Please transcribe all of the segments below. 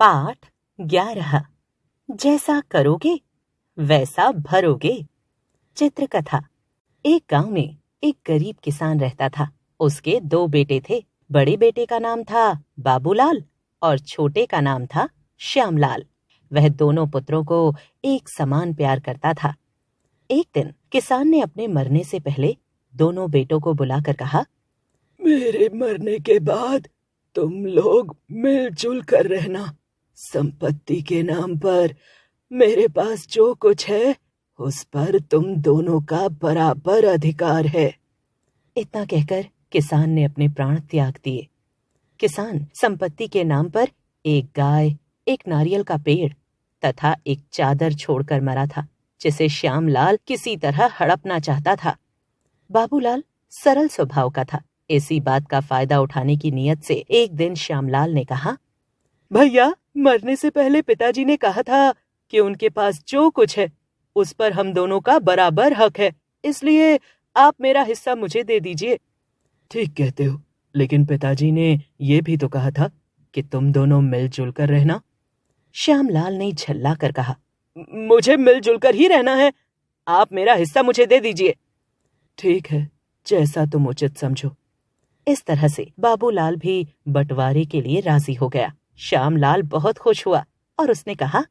पाठ 11। जैसा करोगे वैसा भरोगे। चित्रकथा। एक गांव में एक गरीब किसान रहता था। उसके 2 बेटे थे। बड़े बेटे का नाम था बाबूलाल और छोटे का नाम था श्यामलाल। वह दोनों पुत्रों को एक समान प्यार करता था। एक दिन किसान ने अपने मरने से पहले दोनों बेटों को बुलाकर कहा, मेरे मरने के बाद तुम लोग मिलजुल कर रहना। संपत्ति के नाम पर मेरे पास जो कुछ है उस पर तुम दोनों का बराबर अधिकार है। इतना कहकर किसान ने अपने प्राण त्याग दिए। किसान संपत्ति के नाम पर एक गाय, एक नारियल का पेड़ तथा एक चादर छोड़कर मरा था, जिसे श्यामलाल किसी तरह हड़पना चाहता था। बाबूलाल सरल स्वभाव का था। इसी बात का फायदा उठाने की नीयत से एक दिन श्यामलाल ने कहा, भैया, मरने से पहले पिताजी ने कहा था कि उनके पास जो कुछ है उस पर हम दोनों का बराबर हक है, इसलिए आप मेरा हिस्सा मुझे दे दीजिए। ठीक कहते हो, लेकिन पिताजी ने ये भी तो कहा था कि तुम दोनों मिलजुल कर रहना। श्यामलाल ने झल्ला कर कहा, मुझे मिलजुल कर ही रहना है, आप मेरा हिस्सा मुझे दे दीजिए। ठीक है, जैसा तुम उचित समझो। इस तरह से बाबूलाल भी बंटवारे के लिए राजी हो गया। श्यामलाल बहुत खुश हुआ और उसने कहा,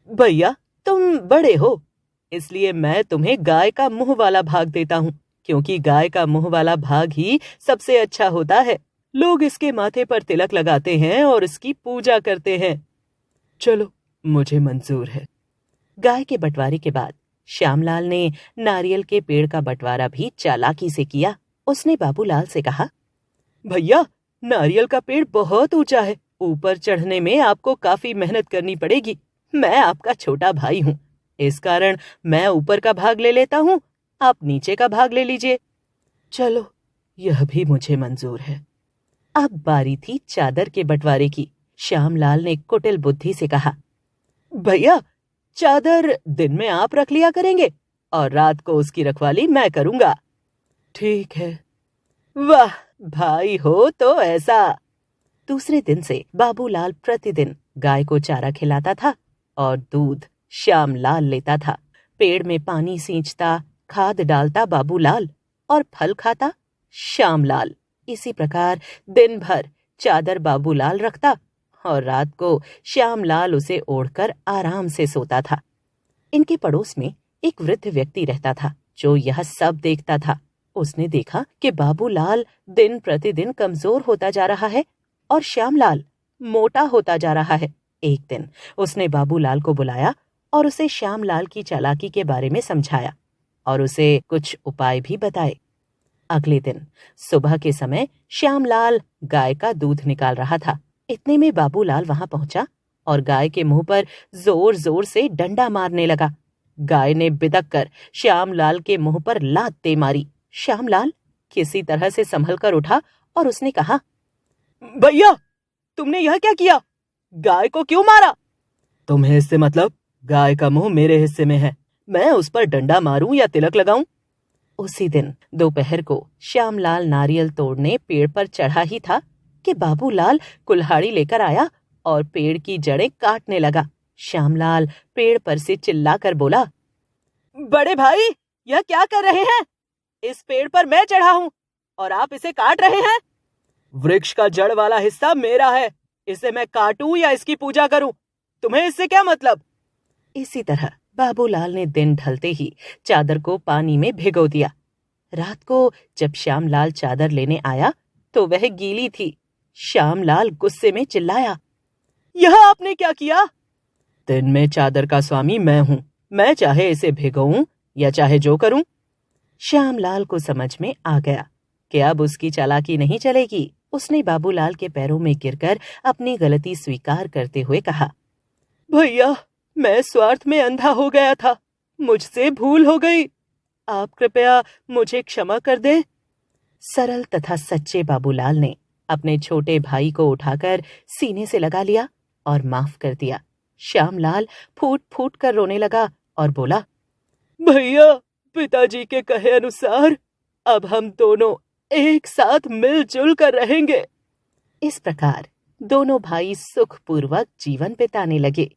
भैया, तुम बड़े हो, इसलिए मैं तुम्हें गाय का मुंह वाला भाग देता हूँ, क्योंकि गाय का मुंह वाला भाग ही सबसे अच्छा होता है। लोग इसके माथे पर तिलक लगाते हैं और इसकी पूजा करते हैं। चलो, मुझे मंजूर है। गाय के बंटवारे के बाद श्यामलाल ने नारियल के पेड़ का बंटवारा भी चालाकी से किया। उसने बाबूलाल से कहा, भैया, नारियल का पेड़ बहुत ऊंचा है, ऊपर चढ़ने में आपको काफी मेहनत करनी पड़ेगी। मैं आपका छोटा भाई हूँ, इस कारण मैं ऊपर का भाग ले लेता हूँ, आप नीचे का भाग ले लीजिए। चलो, यह भी मुझे मंजूर है। अब बारी थी चादर के बंटवारे की। श्यामलाल ने कुटिल बुद्धि से कहा, भैया, चादर दिन में आप रख लिया करेंगे और रात को उसकी रखवाली मैं करूंगा। ठीक है। वाह, भाई हो तो ऐसा। दूसरे दिन से बाबूलाल प्रतिदिन गाय को चारा खिलाता था और दूध श्यामलाल लेता था। पेड़ में पानी सींचता, खाद डालता बाबूलाल और फल खाता श्यामलाल। इसी प्रकार दिन भर चादर बाबूलाल रखता और रात को श्यामलाल उसे ओढ़कर आराम से सोता था। इनके पड़ोस में एक वृद्ध व्यक्ति रहता था जो यह सब देखता था। उसने देखा कि बाबूलाल दिन प्रतिदिन कमजोर होता जा रहा है और श्यामलाल मोटा होता जा रहा है। एक दिन उसने बाबूलाल को बुलाया और उसे श्यामलाल की चालाकी के बारे में समझाया और उसे कुछ उपाय भी बताए। अगले दिन सुबह के समय श्यामलाल गाय का दूध निकाल रहा था। इतने में बाबूलाल वहां पहुंचा और गाय के मुंह पर जोर जोर से डंडा मारने लगा। गाय ने बिदक कर श्यामलाल के मुंह पर लात दे मारी। श्यामलाल किसी तरह से संभल कर उठा और उसने कहा, भैया, तुमने यह क्या किया? गाय को क्यों मारा? तुम्हें इससे मतलब? गाय का मुंह मेरे हिस्से में है, मैं उस पर डंडा मारूं या तिलक लगाऊं? उसी दिन दोपहर को श्यामलाल नारियल तोड़ने पेड़ पर चढ़ा ही था कि बाबूलाल कुल्हाड़ी लेकर आया और पेड़ की जड़ें काटने लगा। श्यामलाल पेड़ पर से चिल्लाकर बोला, बड़े भाई, यह क्या कर रहे हैं? इस पेड़ पर मैं चढ़ा हूं और आप इसे काट रहे हैं। वृक्ष का जड़ वाला हिस्सा मेरा है, इसे मैं काटूं या इसकी पूजा करूं, तुम्हें इससे क्या मतलब? इसी तरह बाबूलाल ने दिन ढलते ही चादर को पानी में भिगो दिया। रात को जब श्यामलाल चादर लेने आया तो वह गीली थी। श्यामलाल गुस्से में चिल्लाया, यह आपने क्या किया? दिन में चादर का स्वामी मैं हूं, मैं चाहे इसे भिगोऊं या चाहे जो करूं। श्यामलाल को समझ में आ गया कि अब उसकी चालाकी नहीं चलेगी। उसने बाबूलाल के पैरों में गिरकर अपनी गलती स्वीकार करते हुए कहा, भैया, मैं स्वार्थ में अंधा हो गया था, मुझसे भूल हो गई, आप कृपया मुझे क्षमा कर दें। सरल तथा सच्चे बाबूलाल ने अपने छोटे भाई को उठाकर सीने से लगा लिया और माफ कर दिया। श्यामलाल फूट फूट कर रोने लगा और बोला, भैया, पिताजी के कहे अनुसार अब हम दोनों एक साथ मिलजुल कर रहेंगे। इस प्रकार दोनों भाई सुखपूर्वक जीवन बिताने लगे।